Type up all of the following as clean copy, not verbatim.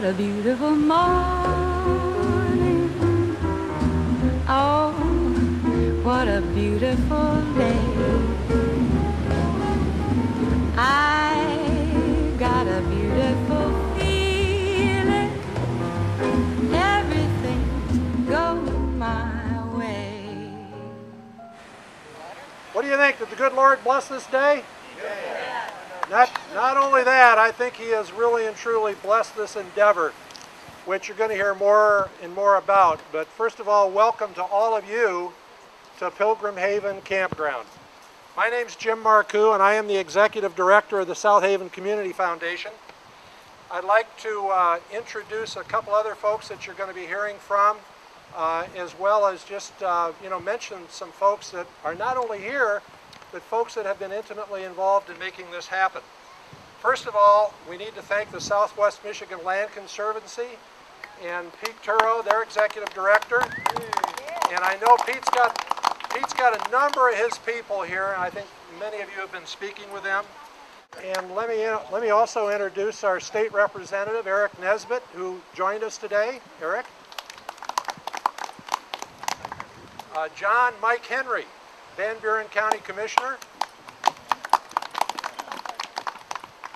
What a beautiful morning. Oh, what a beautiful day. I got a beautiful feeling. Everything's going my way. What do you think? Did the good Lord bless this day? Yeah. Not only that, I think He has really and truly blessed this endeavor, which you're going to hear more and more about. But first of all, welcome to all of you to Pilgrim Haven Campground. My name's Jim Marcoux, and I am the Executive Director of the South Haven Community Foundation. I'd like to introduce a couple other folks that you're going to be hearing from, as well as just mention some folks that are not only here, but folks that have been intimately involved in making this happen. First of all, we need to thank the Southwest Michigan Land Conservancy and Pete Turo, their Executive Director. And I know Pete's got a number of his people here, and I think many of you have been speaking with them. And let me also introduce our state representative, Eric Nesbitt, who joined us today. Eric. John Mike Henry, Van Buren County Commissioner.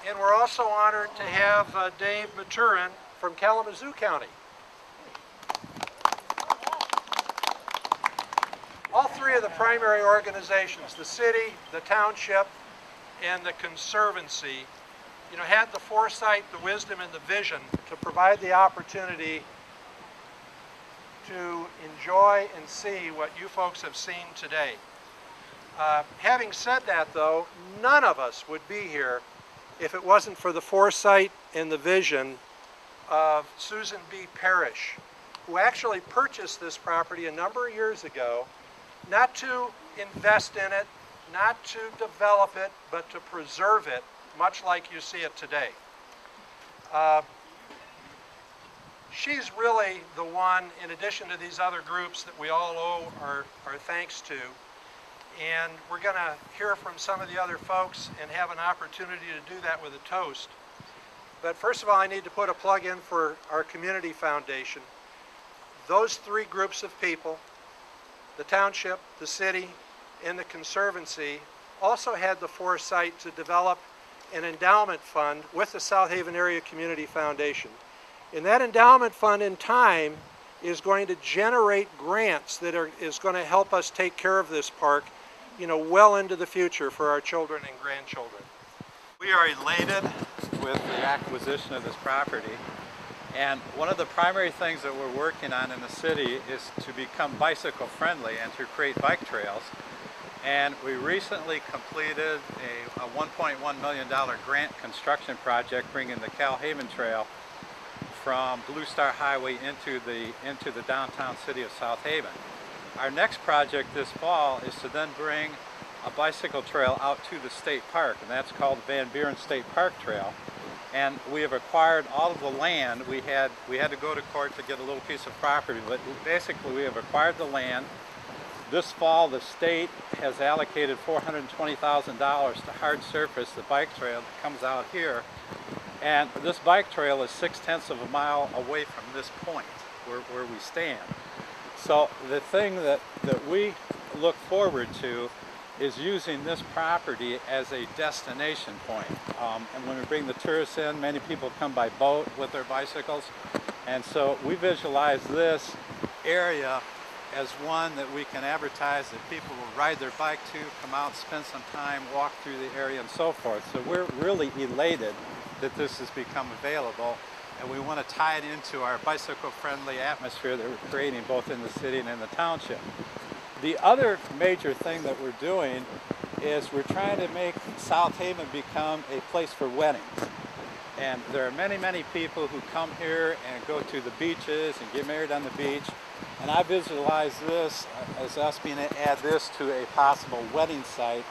And we're also honored to have Dave Maturin from Kalamazoo County. All three of the primary organizations, the city, the township, and the conservancy, had the foresight, the wisdom, and the vision to provide the opportunity to enjoy and see what you folks have seen today. Having said that, though, none of us would be here if it wasn't for the foresight and the vision of Suzanne Parish, who actually purchased this property a number of years ago, not to invest in it, not to develop it, but to preserve it, much like you see it today. She's really the one, in addition to these other groups that we all owe our thanks to. And we're going to hear from some of the other folks and have an opportunity to do that with a toast. But first of all, I need to put a plug in for our community foundation. Those three groups of people, the township, the city, and the conservancy, also had the foresight to develop an endowment fund with the South Haven Area Community Foundation. And that endowment fund in time is going to generate grants that is going to help us take care of this park, well into the future for our children and grandchildren. We are elated with the acquisition of this property, and one of the primary things that we're working on in the city is to become bicycle friendly and to create bike trails. And we recently completed a $1.1 million grant construction project bringing the Cal Haven Trail from Blue Star Highway into the downtown city of South Haven. Our next project this fall is to then bring a bicycle trail out to the state park, and that's called the Van Buren State Park Trail. And we have acquired all of the land. We had to go to court to get a little piece of property, but basically we have acquired the land. This fall the state has allocated $420,000 to hard surface the bike trail that comes out here. And this bike trail is 6/10 of a mile away from this point where we stand. So the thing that we look forward to is using this property as a destination point. And when we bring the tourists in, many people come by boat with their bicycles. And so we visualize this area as one that we can advertise that people will ride their bike to, come out, spend some time, walk through the area and so forth. So we're really elated that this has become available, and we want to tie it into our bicycle-friendly atmosphere that we're creating both in the city and in the township. The other major thing that we're doing is we're trying to make South Haven become a place for weddings. And there are many, many people who come here and go to the beaches and get married on the beach. And I visualize this as us being able to add this to a possible wedding site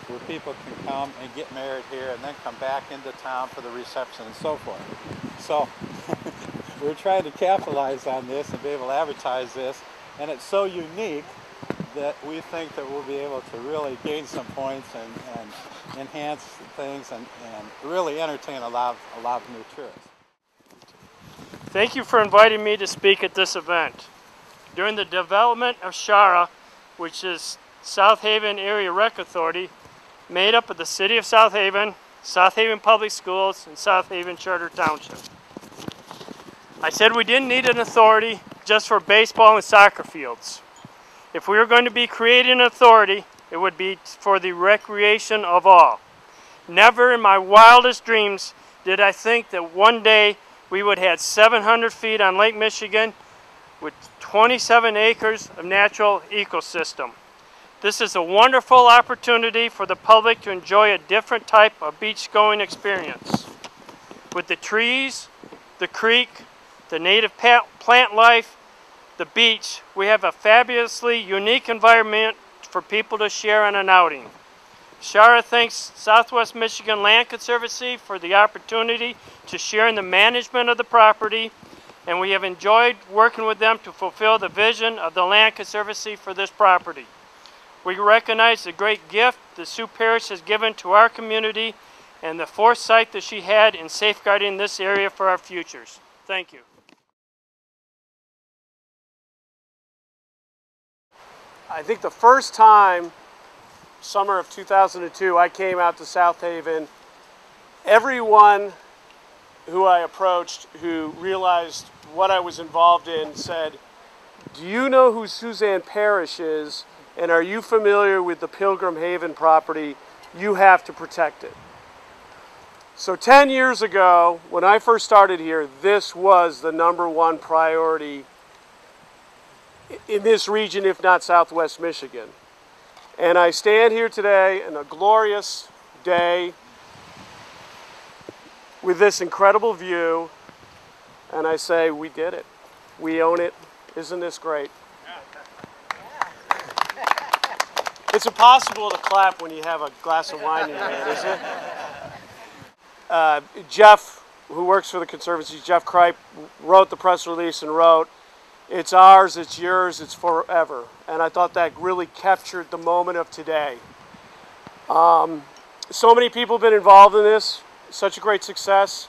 where people can come and get married here and then come back into town for the reception and so forth. So we're trying to capitalize on this and be able to advertise this, and it's so unique that we think that we'll be able to really gain some points and enhance things and really entertain a lot of new tourists. Thank you for inviting me to speak at this event. During the development of SHARA, which is South Haven Area Rec Authority, made up of the City of South Haven Public Schools, and South Haven Charter Township. I said we didn't need an authority just for baseball and soccer fields. If we were going to be creating an authority, it would be for the recreation of all. Never in my wildest dreams did I think that one day we would have 700 feet on Lake Michigan with 27 acres of natural ecosystem. This is a wonderful opportunity for the public to enjoy a different type of beach-going experience. With the trees, the creek, the native plant life, the beach, we have a fabulously unique environment for people to share on an outing. SHARA thanks Southwest Michigan Land Conservancy for the opportunity to share in the management of the property, and we have enjoyed working with them to fulfill the vision of the Land Conservancy for this property. We recognize the great gift that Sioux Parish has given to our community and the foresight that she had in safeguarding this area for our futures. Thank you. I think the first time, summer of 2002, I came out to South Haven, everyone who I approached who realized what I was involved in said, "Do you know who Suzanne Parish is? And are you familiar with the Pilgrim Haven property? You have to protect it." So 10 years ago, when I first started here, this was the #1 priority in this region, if not Southwest Michigan. And I stand here today on a glorious day with this incredible view, and I say, we did it. We own it. Isn't this great? It's impossible to clap when you have a glass of wine in your hand, isn't it? Jeff, who works for the Conservancy, Jeff Kripe, wrote the press release and wrote, "It's ours, it's yours, it's forever." And I thought that really captured the moment of today. So many people have been involved in this, such a great success.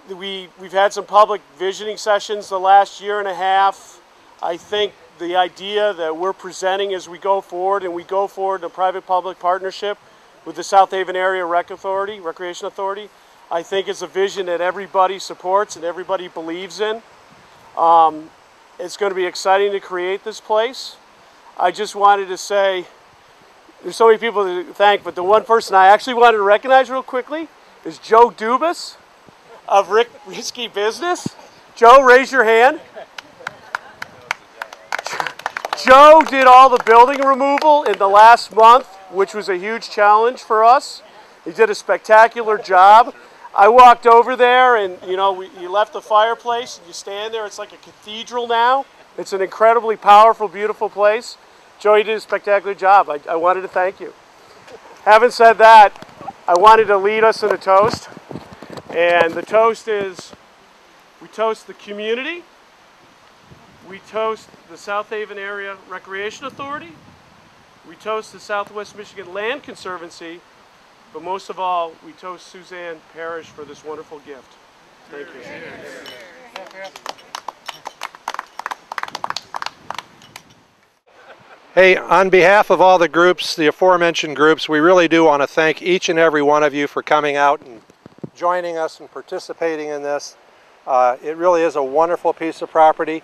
We've had some public visioning sessions the last year and a half. I think the idea that we're presenting as we go forward, and we go forward in a private-public partnership with the South Haven Area Recreation Authority, I think is a vision that everybody supports and everybody believes in. It's going to be exciting to create this place. I just wanted to say, there's so many people to thank, but the one person I actually wanted to recognize real quickly is Joe Dubas of Risky Business. Joe, raise your hand. Joe did all the building removal in the last month, which was a huge challenge for us. He did a spectacular job. I walked over there and, you know, you left the fireplace and you stand there. It's like a cathedral now. It's an incredibly powerful, beautiful place. Joey did a spectacular job. I wanted to thank you. Having said that, I wanted to lead us in a toast. And the toast is, we toast the community. We toast the South Haven Area Recreation Authority. We toast the Southwest Michigan Land Conservancy. But most of all, we toast Suzanne Parish for this wonderful gift. Thank you. Hey, on behalf of all the groups, the aforementioned groups, we really do want to thank each and every one of you for coming out and joining us and participating in this. It really is a wonderful piece of property.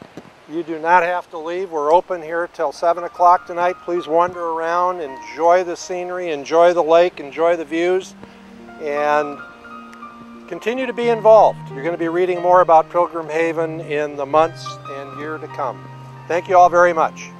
You do not have to leave. We're open here till 7 o'clock tonight. Please wander around, enjoy the scenery, enjoy the lake, enjoy the views, and continue to be involved. You're going to be reading more about Pilgrim Haven in the months and year to come. Thank you all very much.